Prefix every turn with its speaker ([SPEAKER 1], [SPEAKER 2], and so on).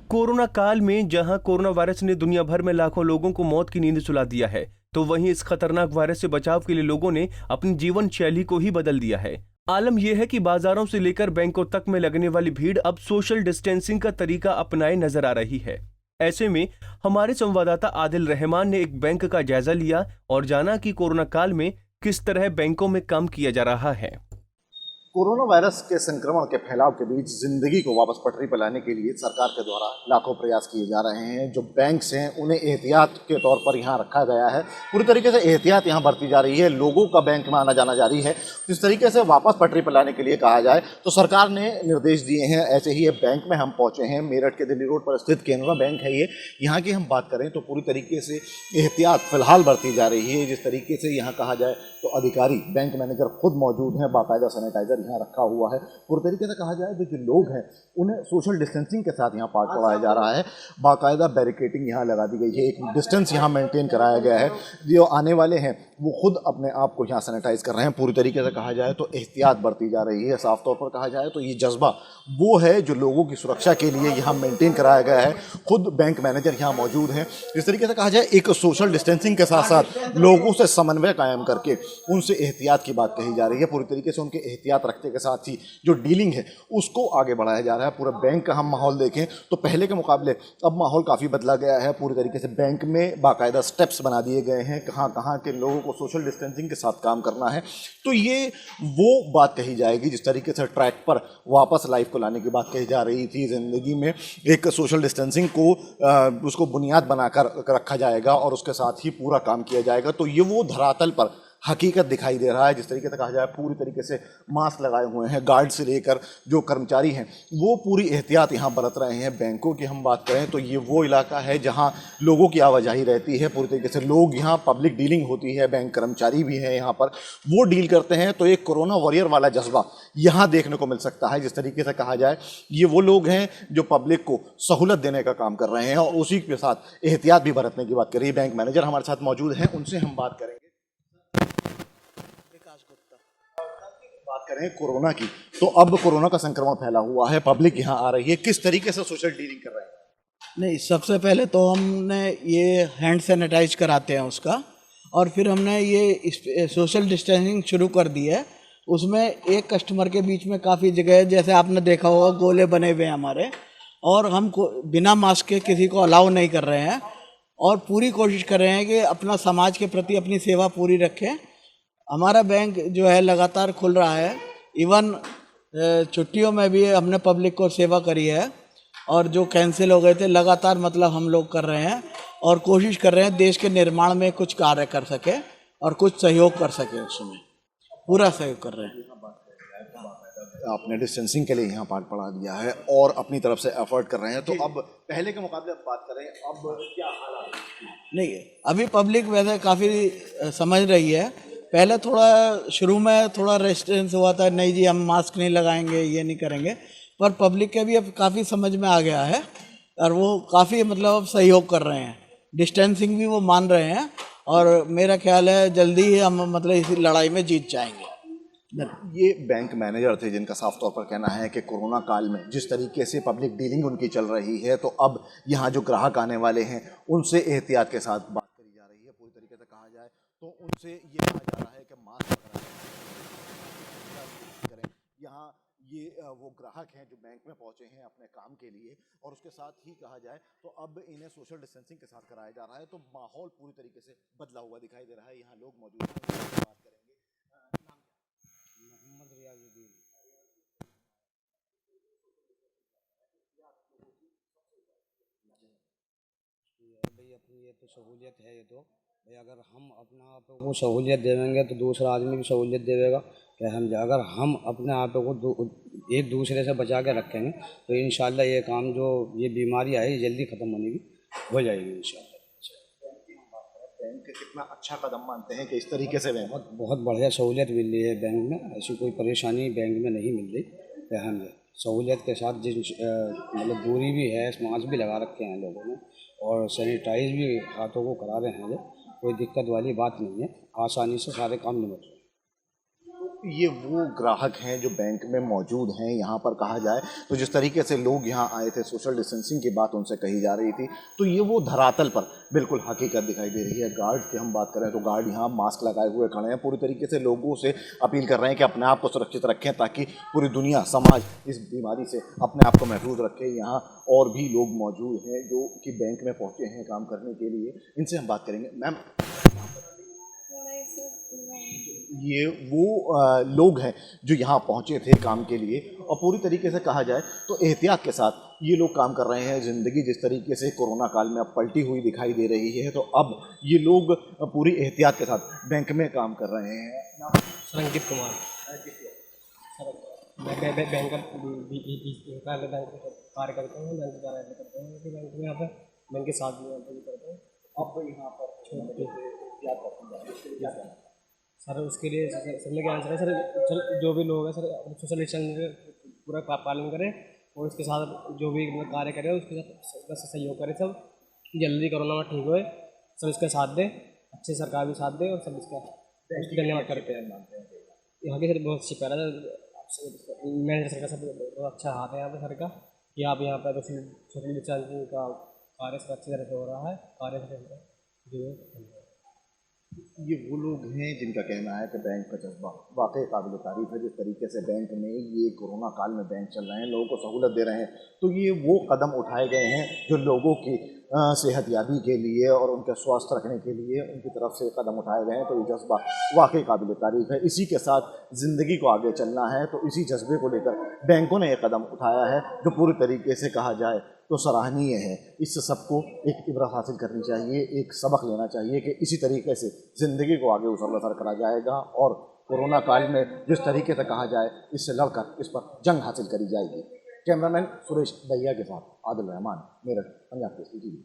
[SPEAKER 1] Corona काल में जहां कोरोना वायरस ने दुनिया भर में लाखों लोगों को मौत की नींद सुला दिया है, तो वहीं इस खतरनाक वायरस से बचाव के लिए लोगों ने अपनी जीवन शैली को ही बदल दिया है। आलम यह है कि बाजारों से लेकर बैंकों तक में लगने वाली भीड़ अब सोशल डिस्टेंसिंग का तरीका अपनाए नजर आ रही है। ऐसे में हमारे संवाददाता आदिल रहमान ने एक बैंक का जायजा लिया और जाना कि कोरोना काल में किस तरह बैंकों में काम किया जा रहा है।
[SPEAKER 2] कोरोना वायरस के संक्रमण के फैलाव के बीच जिंदगी को वापस पटरी पर लाने के लिए सरकार के द्वारा लाखों प्रयास किए जा रहे हैं। जो बैंक्स हैं उन्हें एहतियात के तौर पर यहाँ रखा गया है। पूरी तरीके से एहतियात यहाँ बरती जा रही है। लोगों का बैंक में आना जाना जारी है। जिस तरीके से वापस पटरी पर लाने के लिए कहा जाए तो सरकार ने निर्देश दिए हैं। ऐसे ही एक बैंक में हम पहुँचे हैं। मेरठ के दिल्ली रोड पर स्थित केनरा बैंक है ये। यहाँ की हम बात करें तो पूरी तरीके से एहतियात फिलहाल बरती जा रही है। जिस तरीके से यहाँ कहा जाए तो अधिकारी, बैंक मैनेजर खुद मौजूद हैं। बाकायदा सैनिटाइजर यहाँ रखा हुआ है। पूरी तरीके से कहा जाए तो जो लोग हैं उन्हें सोशल डिस्टेंसिंग के साथ यहाँ पाठ पढ़ाया जा रहा है। बाकायदा बैरिकेटिंग यहाँ लगा दी गई है। एक डिस्टेंस यहाँ मेंटेन कराया गया है। जो आने वाले हैं वो खुद अपने आप को यहाँ सैनिटाइज कर रहे हैं। पूरी तरीके से कहा जाए तो एहतियात बरती जा रही है। साफ तौर पर कहा जाए तो ये जज्बा वो है जो लोगों की सुरक्षा के लिए यहाँ मेंटेन कराया गया है। खुद बैंक मैनेजर यहाँ मौजूद हैं। जिस तरीके से कहा जाए एक सोशल डिस्टेंसिंग के साथ साथ लोगों से समन्वय कायम करके उनसे एहतियात की बात कही जा रही है। पूरी तरीके से उनके एहतियात रखते के साथ ही जो डीलिंग है उसको आगे बढ़ाया जा रहा है। पूरा बैंक का हम माहौल देखें तो पहले के मुकाबले अब माहौल काफ़ी बदला गया है। पूरी तरीके से बैंक में बाकायदा स्टेप्स बना दिए गए हैं कहाँ कहाँ के लोगों को सोशल डिस्टेंसिंग के साथ काम करना है। तो ये वो बात कही जाएगी जिस तरीके से ट्रैक पर वापस लाइफ को लाने की बात कही जा रही थी। ज़िंदगी में एक सोशल डिस्टेंसिंग को उसको बुनियाद बनाकर रखा जाएगा और उसके साथ ही पूरा काम किया जाएगा। तो ये वो धरातल पर हकीकत दिखाई दे रहा है। जिस तरीके से कहा जाए पूरी तरीके से मास्क लगाए हुए हैं। गार्ड से लेकर जो कर्मचारी हैं वो पूरी एहतियात यहाँ बरत रहे हैं। बैंकों की हम बात करें तो ये वो इलाका है जहाँ लोगों की आवाजाही रहती है। पूरी तरीके से लोग यहाँ पब्लिक डीलिंग होती है। बैंक कर्मचारी भी हैं यहाँ पर, वो डील करते हैं। तो एक कोरोना वॉरियर वाला जज्बा यहाँ देखने को मिल सकता है। जिस तरीके से कहा जाए ये वो लोग हैं जो पब्लिक को सहूलत देने का काम कर रहे हैं और उसी के साथ एहतियात भी बरतने की बात कर रही है। बैंक मैनेजर हमारे साथ मौजूद हैं, उनसे हम बात करेंगे। बात करें कोरोना की तो अब कोरोना का संक्रमण फैला हुआ है, पब्लिक यहाँ आ रही है, किस तरीके से सोशल डीलिंग कर रहे हैं?
[SPEAKER 3] नहीं, सबसे पहले तो हमने ये हैंड सैनिटाइज कराते हैं उसका, और फिर हमने ये सोशल डिस्टेंसिंग शुरू कर दी है। उसमें एक कस्टमर के बीच में काफ़ी जगह, जैसे आपने देखा होगा, गोले बने हुए हैं हमारे, और हम बिना मास्क के किसी को अलाउ नहीं कर रहे हैं और पूरी कोशिश कर रहे हैं कि अपना समाज के प्रति अपनी सेवा पूरी रखें। हमारा बैंक जो है लगातार खुल रहा है। इवन छुट्टियों में भी हमने पब्लिक को सेवा करी है और जो कैंसिल हो गए थे लगातार मतलब हम लोग कर रहे हैं और कोशिश कर रहे हैं देश के निर्माण में कुछ कार्य कर सके और कुछ सहयोग कर सके। उसमें पूरा सहयोग कर रहे हैं।
[SPEAKER 2] आपने डिस्टेंसिंग के लिए यहाँ पाठ पढ़ा दिया है और अपनी तरफ से एफर्ट कर रहे हैं। तो अब पहले के मुकाबले अब बात करें, अब क्या हालात?
[SPEAKER 3] नहीं, अभी पब्लिक वैसे काफ़ी समझ रही है। पहले थोड़ा शुरू में थोड़ा रेजिस्टेंस हुआ था, नहीं जी हम मास्क नहीं लगाएंगे, ये नहीं करेंगे, पर पब्लिक के भी अब काफ़ी समझ में आ गया है और वो काफ़ी मतलब अब सहयोग कर रहे हैं। डिस्टेंसिंग भी वो मान रहे हैं और मेरा ख्याल है जल्दी ही हम मतलब इस लड़ाई में जीत जाएंगे।
[SPEAKER 2] ये बैंक मैनेजर थे जिनका साफ तौर पर कहना है कि कोरोना काल में जिस तरीके से पब्लिक डीलिंग उनकी चल रही है तो अब यहाँ जो ग्राहक आने वाले हैं उनसे एहतियात के साथ बात करी जा रही है। पूरी तरीके से कहा जाए तो उनसे ये कहा जा रहा है कि मास्क करें। यहाँ ये वो ग्राहक हैं जो बैंक में पहुँचे हैं अपने काम के लिए और उसके साथ ही कहा जाए तो अब इन्हें सोशल डिस्टेंसिंग के साथ कराया जा रहा है। तो माहौल पूरी तरीके से बदला हुआ दिखाई दे रहा है। यहाँ लोग मौजूद हैं, बात करेंगे।
[SPEAKER 4] भाई अपनी ये तो सहूलियत है। ये तो भाई अगर हम अपना आप को सहूलियत देंगे तो दूसरा आदमी भी सहूलियत देगा। क्या हम अगर हम अपने आप को एक दूसरे से बचा के रखेंगे तो इंशाल्लाह ये काम जो ये बीमारी आई जल्दी ख़त्म होने की हो जाएगी इंशाल्लाह।
[SPEAKER 2] बैंक कितना अच्छा कदम मानते हैं कि इस तरीके से बैंक
[SPEAKER 4] बहुत बढ़िया सहूलियत मिल रही है बैंक में। ऐसी कोई परेशानी बैंक में नहीं मिल रही है। हम सहूलियत के साथ जिन मतलब दूरी भी है, मास्क भी लगा रखे हैं लोगों ने और सैनिटाइज भी हाथों को करा रहे हैं। कोई दिक्कत वाली बात नहीं है, आसानी से सारे काम निपट रहे हैं।
[SPEAKER 2] ये वो ग्राहक हैं जो बैंक में मौजूद हैं यहाँ पर कहा जाए तो जिस तरीके से लोग यहाँ आए थे, सोशल डिस्टेंसिंग की बात उनसे कही जा रही थी, तो ये वो धरातल पर बिल्कुल हकीकत दिखाई दे रही है। गार्ड की हम बात करें तो गार्ड यहाँ मास्क लगाए हुए खड़े हैं, पूरी तरीके से लोगों से अपील कर रहे हैं कि अपने आप को सुरक्षित रखें ताकि पूरी दुनिया, समाज इस बीमारी से अपने आप को महफूज रखे। यहाँ और भी लोग मौजूद हैं जो कि बैंक में पहुँचे हैं काम करने के लिए, इनसे हम बात करेंगे। मैम, ये वो लोग हैं जो यहाँ पहुँचे थे काम के लिए और पूरी तरीके से कहा जाए तो एहतियात के साथ ये लोग काम कर रहे हैं। ज़िंदगी जिस तरीके से कोरोना काल में अब पलटी हुई दिखाई दे रही है, तो अब ये लोग पूरी एहतियात के साथ बैंक में काम कर रहे हैं।
[SPEAKER 5] संगीत कुमार सर, मैं बैंक का कार्य करता हूँ, बैंक का कार्य करता हूँ, बैंक में यहाँ पे बैंक के साथ भी करता हूँ।
[SPEAKER 2] अब यहाँ पर
[SPEAKER 5] सर उसके लिए सर ने क्या आंसर है सर, जो भी लोग हैं सर सोशल डिस्टेंसिंग पूरा पालन करें और उसके साथ जो भी कार्य करें उसके साथ बस सहयोग करें, सब जल्दी कोरोना में ठीक होए, सब इसका साथ दें, अच्छे सरकार भी साथ दे और सब इसका धन्यवाद करते हैं। यहाँ के सर बहुत अच्छी पहला मैनेजर सर का सब बहुत अच्छा हाथ है यहाँ पे सर का, कि आप यहाँ पर सोशल डिस्टेंसिंग का कार्य सर अच्छी तरह से हो रहा है, कार्य जी।
[SPEAKER 2] ये वो लोग हैं जिनका कहना है कि बैंक का जज्बा वाकई काबिल तारीफ है। जिस तरीके से बैंक में ये कोरोना काल में बैंक चल रहे हैं, लोगों को सहूलत दे रहे हैं, तो ये वो कदम उठाए गए हैं जो लोगों की सेहतयाबी के लिए और उनके स्वास्थ्य रखने के लिए उनकी तरफ से कदम उठाए गए हैं। तो ये जज्बा वाकई काबिल तारीफ है। इसी के साथ ज़िंदगी को आगे चलना है, तो इसी जज्बे को लेकर बैंकों ने ये कदम उठाया है जो पूरी तरीके से कहा जाए तो सराहनीय है। इससे सबको एक इबरत हासिल करनी चाहिए, एक सबक लेना चाहिए कि इसी तरीके से ज़िंदगी को आगे उसर बसर करा जाएगा और कोरोना काल में जिस तरीके से कहा जाए इससे लड़कर इस पर जंग हासिल करी जाएगी। कैमरामैन सुरेश दहिया के साथ आदिल रहमान, मेरठ, पंजाब केसरी टीवी।